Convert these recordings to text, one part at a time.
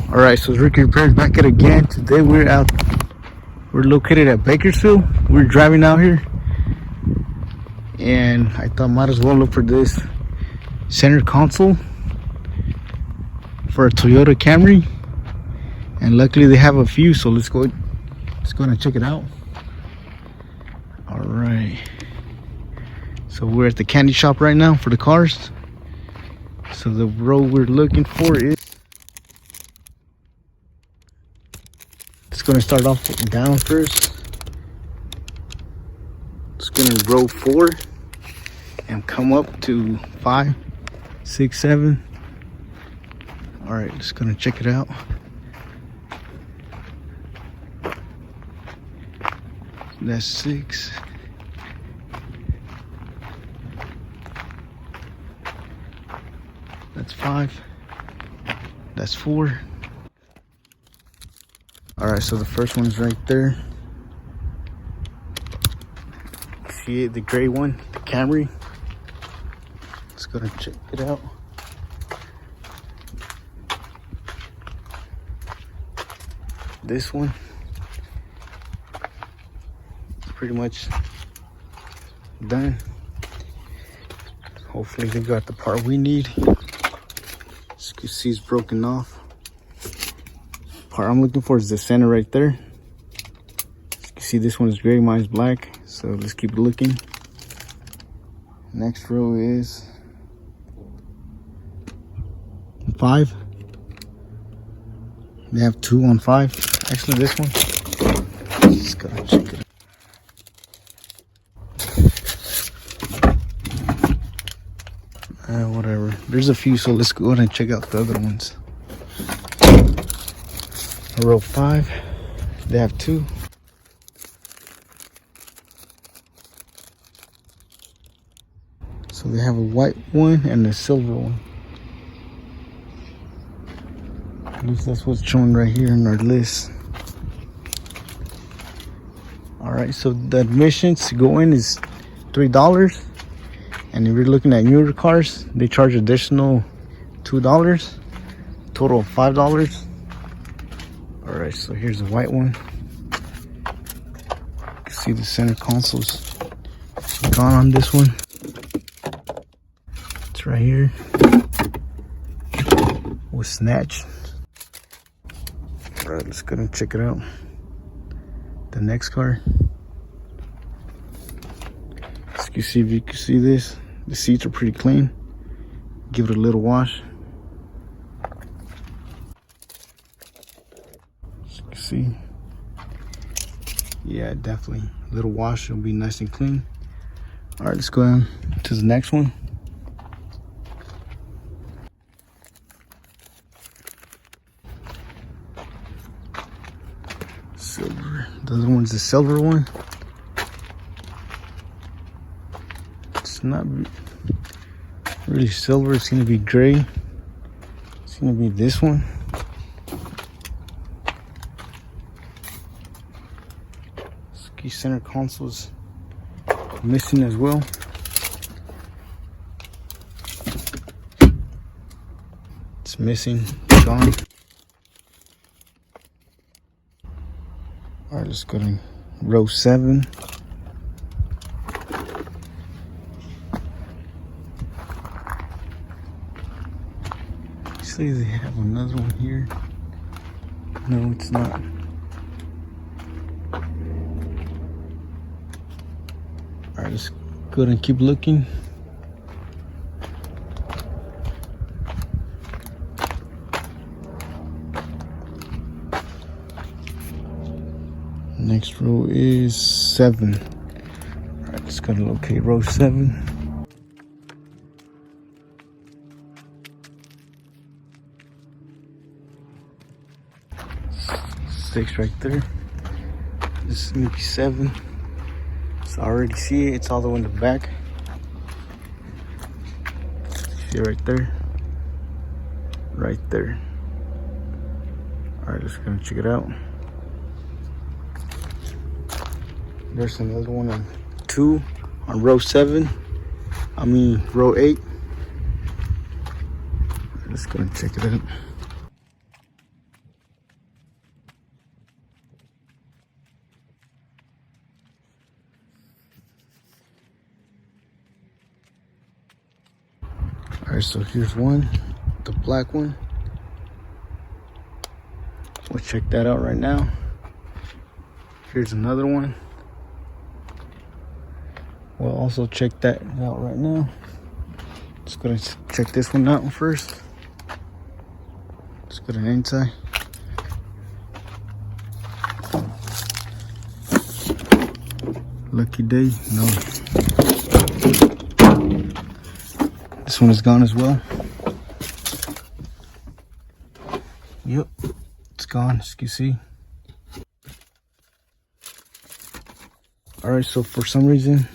Alright, so it's Ricky Repairs back at it again. Today we're located at Bakersfield. We're driving out here and I thought might as well look for this center console for a Toyota Camry, and luckily they have a few, so let's go and check it out. Alright, so we're at the candy shop right now for the cars. So the road we're looking for is, it's going to start off down first. It's going to row 4 and come up to 5, 6, 7. All right, just going to check it out. That's 6. That's 5. That's 4. All right, so the first one's right there. See it, the gray one, the Camry. Let's go and check it out. This one, it's pretty much done. Hopefully they got the part we need. As you can see, it's broken off. Part I'm looking for is the center right there. You can see this one is gray, mine's black, so let's keep looking. Next row is 5. They have 2 on 5. Actually, this one, just gotta check it out. Whatever, there's a few, so let's go ahead and check out the other ones. Row 5, they have 2. So they have a white one and a silver one. At least that's what's shown right here in our list. Alright, so the admissions to go in is $3. And if you're looking at newer cars, they charge additional $2. Total of $5. Alright, so here's the white one. You can see the center console's gone on this one. It's right here. Was snatched. Alright, let's go and check it out. The next car. As you can see, if you can see this, the seats are pretty clean. Give it a little wash. See, yeah, definitely a little wash, it'll be nice and clean. All right, let's go on to the next one. Silver. The other one's the silver one. It's not really silver, it's gonna be gray. It's gonna be this one. Center console's missing as well. It's missing, gone. All right, let's go to row 7. See, they have another one here. No, it's not. Alright, let's go ahead and keep looking. Next row is 7. Alright, let's go to locate row 7. Six right there. This is gonna be 7. I already see it, it's all the way in the back. See it right there. Right there. Alright, let's go and check it out. There's another one on 2 on row 7. Row 8. Let's go and check it out. Alright, so here's one, the black one. We'll check that out right now. Here's another one. We'll also check that out right now. Just gonna check this one out first. Let's go to the inside. Lucky day, no. This one is gone as well. Yep, it's gone, as you can see. Alright, so for some reason,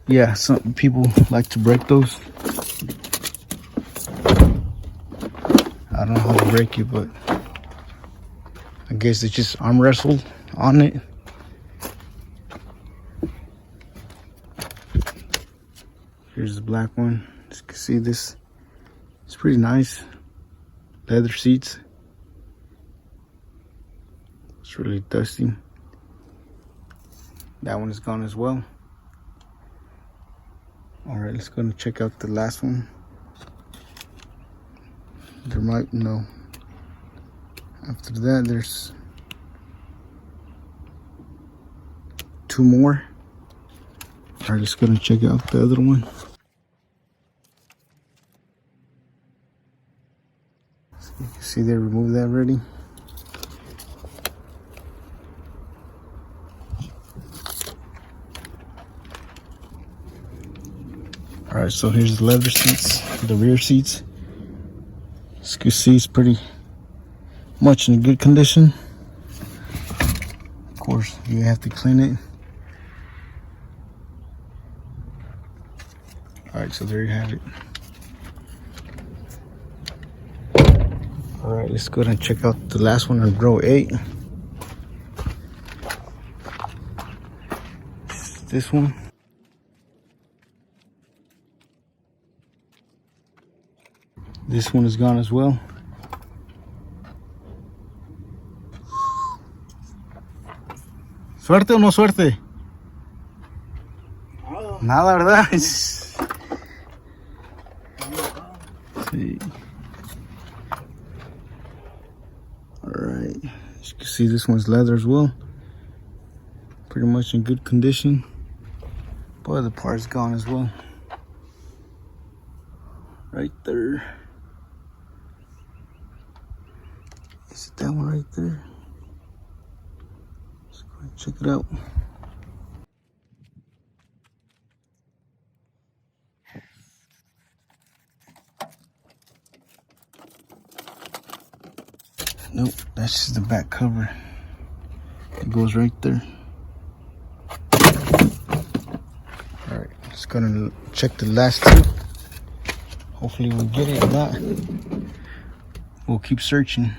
yeah, some people like to break those. I don't know how to break it, but I guess they just arm wrestled on it. Here's the black one. As you can see, this it's pretty nice. Leather seats. It's really dusty. That one is gone as well. Alright, let's go and check out the last one. There might, no. After that, there's 2 more. Alright, let's go and check out the other one. So you can see they removed that already. Alright, so here's the leather seats, the rear seats. As you can see, it's pretty much in good condition. Of course, you have to clean it. Alright, so there you have it. Alright, let's go ahead and check out the last one on row 8. This one. This one is gone as well. ¿Suerte o no suerte? Nada, ¿verdad? Sí. Alright. As you can see, this one's leather as well. Pretty much in good condition. But the part's gone as well. Right there. Is it that one right there? Let's go and check it out. Nope, that's just the back cover. It goes right there. Alright, let's go and check the last 2. Hopefully we'll get it. If not, we'll keep searching.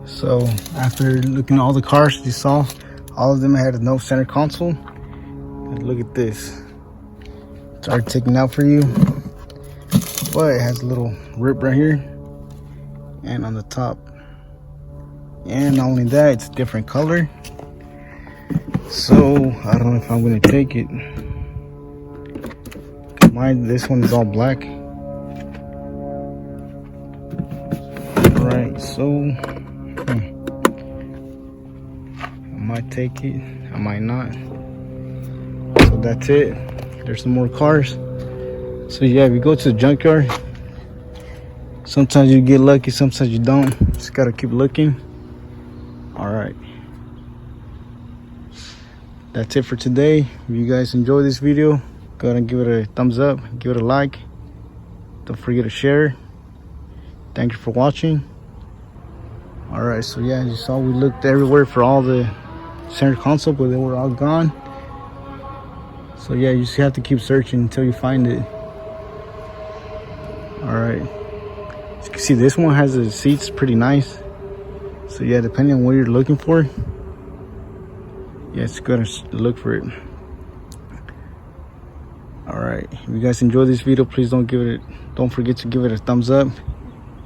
So after looking at all the cars you saw, all of them had no center console. And look at this. It's already taken out for you, but it has a little rip right here and on the top. And not only that, it's a different color. So I don't know if I'm gonna take it. This one is all black. Right, so I might take it, I might not. So that's it. There's some more cars. So yeah, if you go to the junkyard, sometimes you get lucky, sometimes you don't. Just gotta keep looking. Alright, that's it for today. If you guys enjoyed this video, go ahead and give it a thumbs up, give it a like. Don't forget to share. Thank you for watching. Alright, so yeah, as you saw, we looked everywhere for all the center console, but they were all gone. So yeah, you just have to keep searching until you find it. Alright, as you can see, this one has the seats pretty nice. So yeah, depending on what you're looking for, yeah, it's good to look for it. Alright, if you guys enjoyed this video, please don't forget to give it a thumbs up,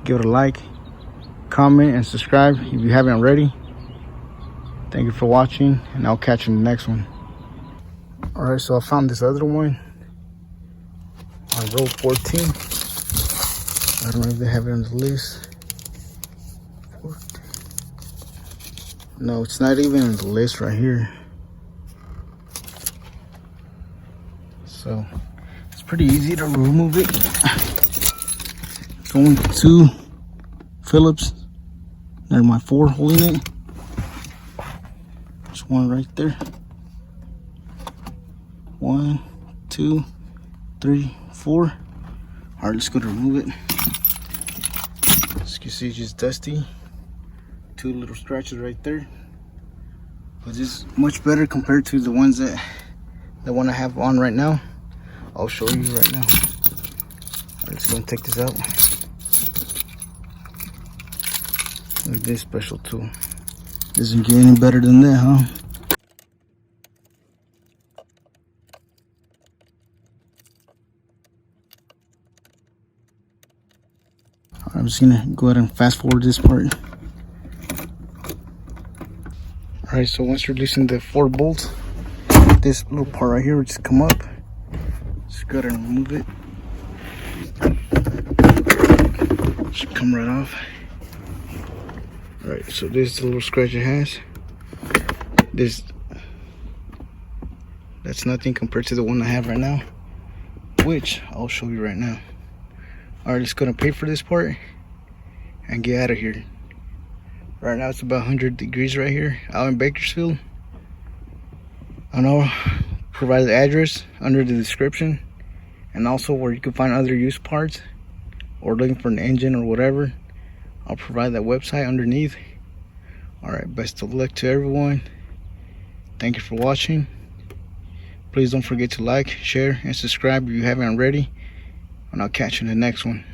give it a like, comment, and subscribe if you haven't already. Thank you for watching, and I'll catch you in the next one. Alright, so I found this other one on row 14. I don't know if they have it on the list. 14. No, it's not even on the list right here. So it's pretty easy to remove it. It's only 2 Phillips. There's my 4 holding it. There's one right there. 1, 2, 3, 4. Alright, let's go to remove it. As you can see, it's just dusty. 2 little scratches right there. But this is much better compared to the ones that the one I have on right now. I'll show you right now. Alright, let's go and take this out. Look at this special tool. Doesn't get any better than that, huh? I'm just gonna go ahead and fast forward this part. Alright, so once you're loosening the 4 bolts, this little part right here will just come up. Just go ahead and remove it. Should come right off. Alright, so this is the little scratch it has. That's nothing compared to the one I have right now, which I'll show you right now. Alright, let's go and pay for this part and get out of here. Right now it's about 100 degrees right here out in Bakersfield. I'll provide the address under the description, and also where you can find other used parts or looking for an engine or whatever. I'll provide that website underneath. Alright, best of luck to everyone. Thank you for watching. Please don't forget to like, share, and subscribe if you haven't already. And I'll catch you in the next one.